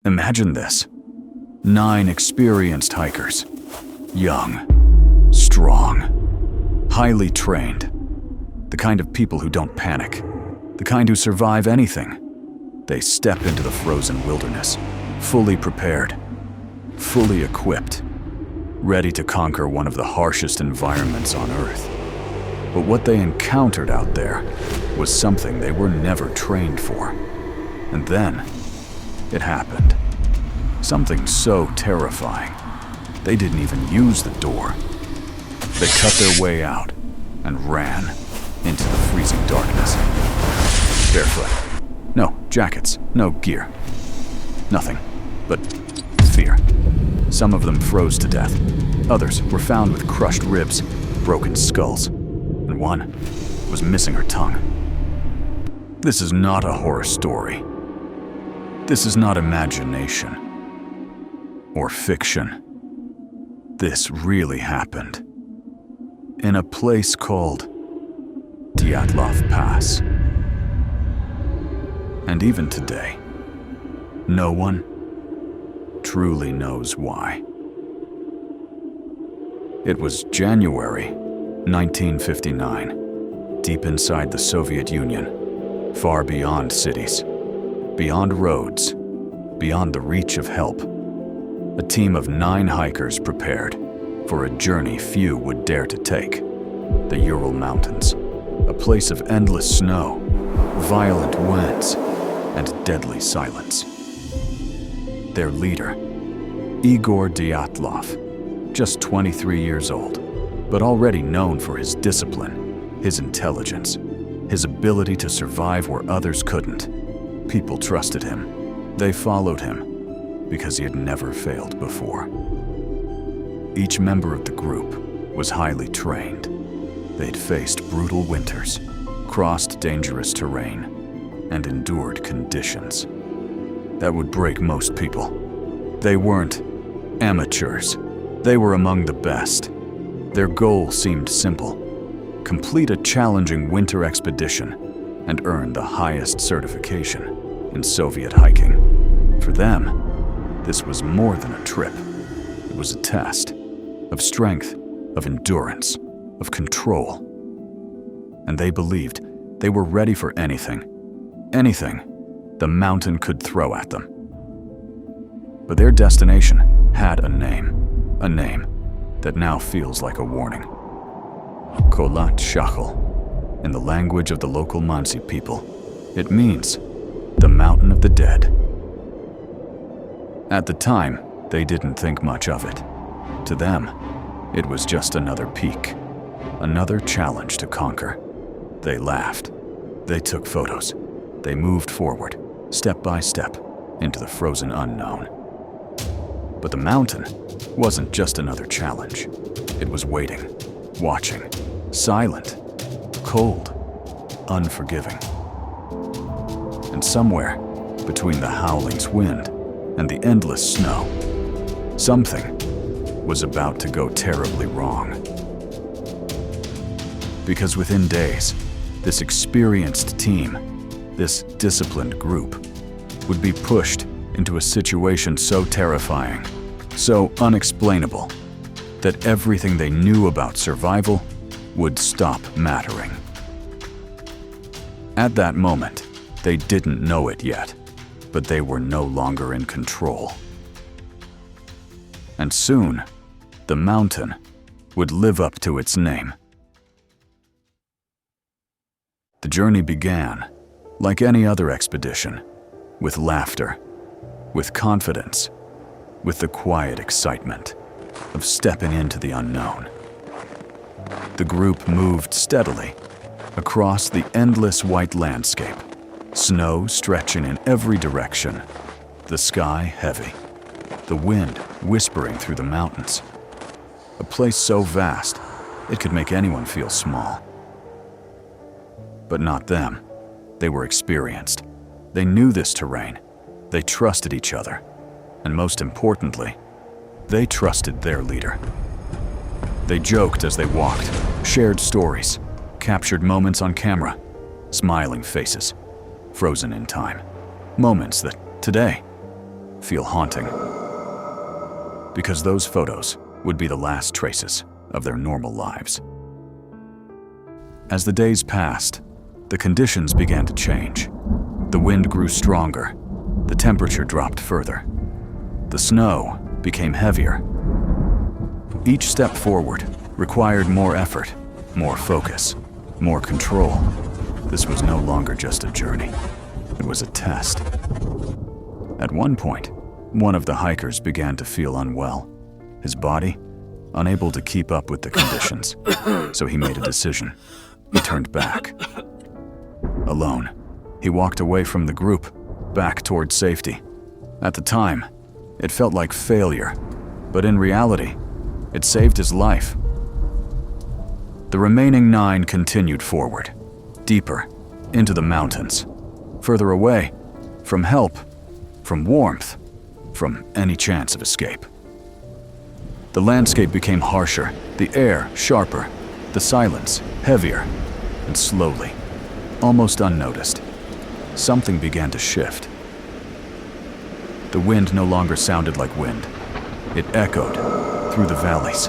Imagine this. 9 experienced hikers. Young, strong, highly trained. The kind of people who don't panic. The kind who survive anything. They step into the frozen wilderness, fully prepared, fully equipped, ready to conquer one of the harshest environments on Earth. But what they encountered out there was something they were never trained for. And then, it happened. Something so terrifying, they didn't even use the door. They cut their way out and ran into the freezing darkness. Barefoot. No jackets, no gear. Nothing but fear. Some of them froze to death. Others were found with crushed ribs, broken skulls, and one was missing her tongue. This is not a horror story. This is not imagination or fiction. This really happened in a place called Dyatlov Pass. And even today, no one truly knows why. It was January 1959, deep inside the Soviet Union, far beyond cities, beyond roads, beyond the reach of help. A team of 9 hikers prepared for a journey few would dare to take. The Ural Mountains, a place of endless snow, violent winds, and deadly silence. Their leader, Igor Dyatlov, just 23 years old, but already known for his discipline, his intelligence, his ability to survive where others couldn't. People trusted him. They followed him because he had never failed before. Each member of the group was highly trained. They'd faced brutal winters, crossed dangerous terrain, and endured conditions that would break most people. They weren't amateurs. They were among the best. Their goal seemed simple: complete a challenging winter expedition and earn the highest certification in Soviet hiking. For them, this was more than a trip. It was a test of strength, of endurance, of control. And they believed they were ready for anything the mountain could throw at them. But their destination had a name that now feels like a warning. Kholat Shachel. In the language of the local Mansi people, it means the mountain of the dead. At the time, they didn't think much of it. To them, it was just another peak, another challenge to conquer. They laughed. They took photos. They moved forward, step by step, into the frozen unknown. But the mountain wasn't just another challenge. It was waiting, watching, silent, cold, unforgiving. And somewhere between the howling wind and the endless snow, something was about to go terribly wrong. Because within days, this experienced team, this disciplined group, would be pushed into a situation so terrifying, so unexplainable, that everything they knew about survival would stop mattering. At that moment, they didn't know it yet, but they were no longer in control. And soon, the mountain would live up to its name. The journey began, like any other expedition, with laughter, with confidence, with the quiet excitement of stepping into the unknown. The group moved steadily across the endless white landscape, snow stretching in every direction, the sky heavy, the wind whispering through the mountains. A place so vast, it could make anyone feel small. But not them. They were experienced. They knew this terrain. They trusted each other. And most importantly, they trusted their leader. They joked as they walked, shared stories, captured moments on camera, smiling faces, frozen in time. Moments that, today, feel haunting. Because those photos would be the last traces of their normal lives. As the days passed, the conditions began to change. The wind grew stronger, the temperature dropped further. The snow became heavier. Each step forward required more effort, more focus, more control. This was no longer just a journey. It was a test. At one point, one of the hikers began to feel unwell, his body unable to keep up with the conditions, so he made a decision. He turned back. Alone, he walked away from the group, back toward safety. At the time, it felt like failure, but in reality, it saved his life. The remaining 9 continued forward, deeper, into the mountains, further away, from help, from warmth, from any chance of escape. The landscape became harsher, the air sharper, the silence heavier, and slowly, almost unnoticed, something began to shift. The wind no longer sounded like wind. It echoed through the valleys,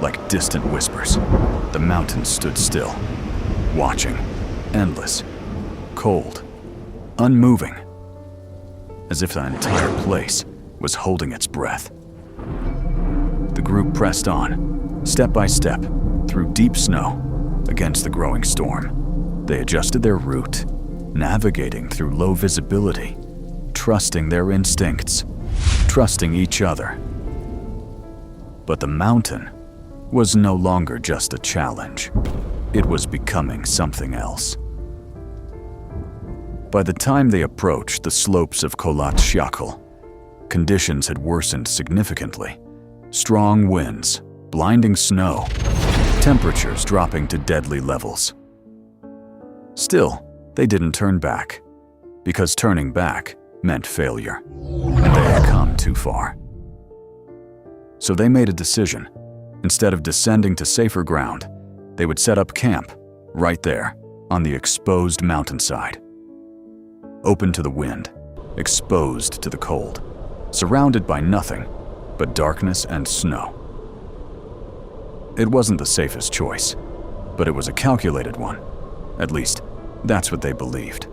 like distant whispers. The mountains stood still, watching, endless, cold, unmoving, as if the entire place was holding its breath. The group pressed on, step by step, through deep snow, against the growing storm. They adjusted their route, navigating through low visibility, trusting their instincts, trusting each other. But the mountain was no longer just a challenge. It was becoming something else. By the time they approached the slopes of Kholat Syakhl, conditions had worsened significantly. Strong winds, blinding snow, temperatures dropping to deadly levels. Still, they didn't turn back, because turning back meant failure, and they had come too far. So they made a decision. Instead of descending to safer ground, they would set up camp right there on the exposed mountainside. Open to the wind, exposed to the cold, surrounded by nothing but darkness and snow. It wasn't the safest choice, but it was a calculated one. At least, that's what they believed.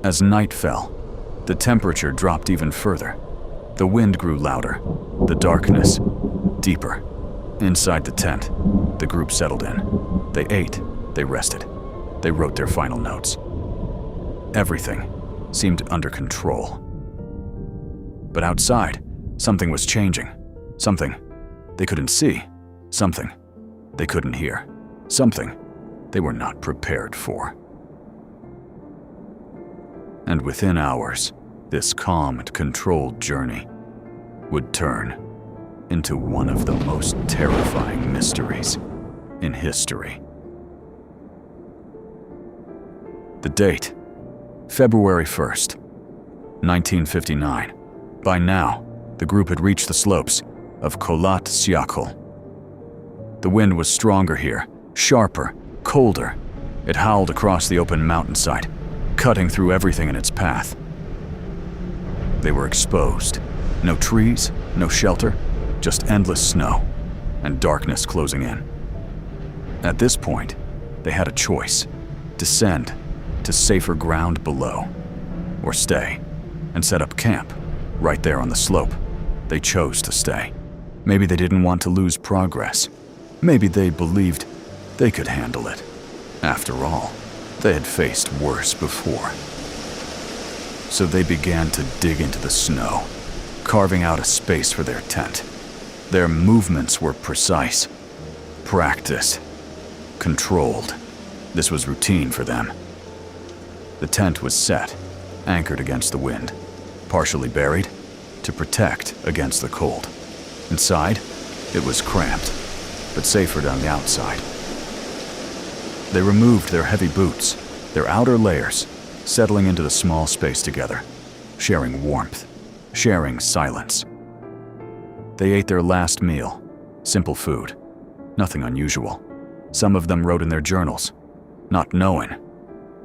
As night fell, the temperature dropped even further. The wind grew louder, the darkness deeper. Inside the tent, the group settled in. They ate, they rested, they wrote their final notes. Everything seemed under control. But outside, something was changing. Something they couldn't see. Something they couldn't hear. Something they were not prepared for. And within hours, this calm and controlled journey would turn into one of the most terrifying mysteries in history. The date, February 1st, 1959. By now, the group had reached the slopes of Kholat Syakhl. The wind was stronger here, sharper, colder. It howled across the open mountainside, cutting through everything in its path. They were exposed. No trees, no shelter, just endless snow and darkness closing in. At this point, they had a choice: descend to safer ground below, or stay and set up camp right there on the slope. They chose to stay. Maybe they didn't want to lose progress. Maybe they believed they could handle it. After all, they had faced worse before. So they began to dig into the snow, carving out a space for their tent. Their movements were precise, practiced, controlled. This was routine for them. The tent was set, anchored against the wind, partially buried to protect against the cold. Inside, it was cramped, but safer than the outside. They removed their heavy boots, their outer layers, settling into the small space together, sharing warmth, sharing silence. They ate their last meal, simple food, nothing unusual. Some of them wrote in their journals, not knowing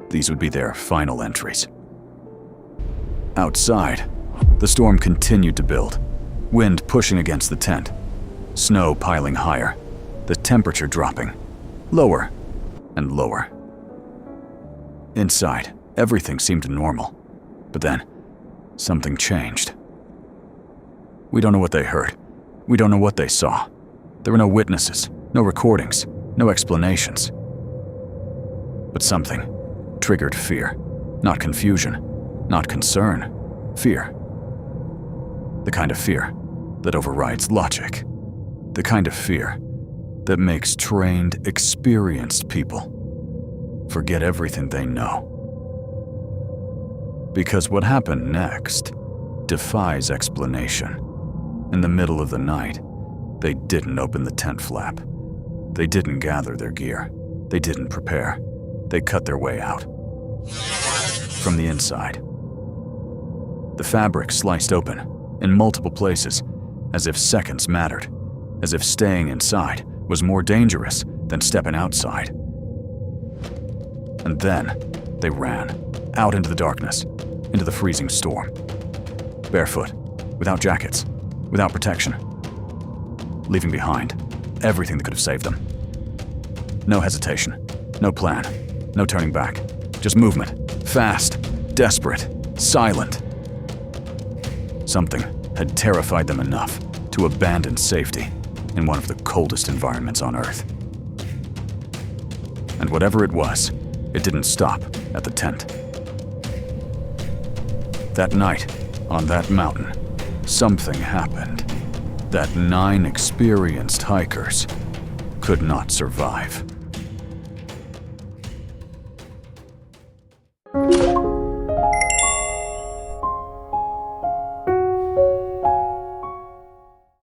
these would be their final entries. Outside, The storm continued to build, wind pushing against the tent, snow piling higher, the temperature dropping, lower and lower. Inside, everything seemed normal, but then something changed. We don't know what they heard. We don't know what they saw. There were no witnesses, no recordings, no explanations. But something triggered fear, not confusion, not concern, fear. The kind of fear that overrides logic. The kind of fear that makes trained, experienced people forget everything they know. Because what happened next defies explanation. In the middle of the night, they didn't open the tent flap. They didn't gather their gear. They didn't prepare. They cut their way out. From the inside. The fabric sliced open in multiple places, as if seconds mattered, as if staying inside was more dangerous than stepping outside. And then they ran, out into the darkness, into the freezing storm. Barefoot, without jackets, without protection, leaving behind everything that could have saved them. No hesitation, no plan, no turning back, just movement, fast, desperate, silent. Something had terrified them enough to abandon safety in one of the coldest environments on Earth. And whatever it was, it didn't stop at the tent. That night, on that mountain, something happened that 9 experienced hikers could not survive.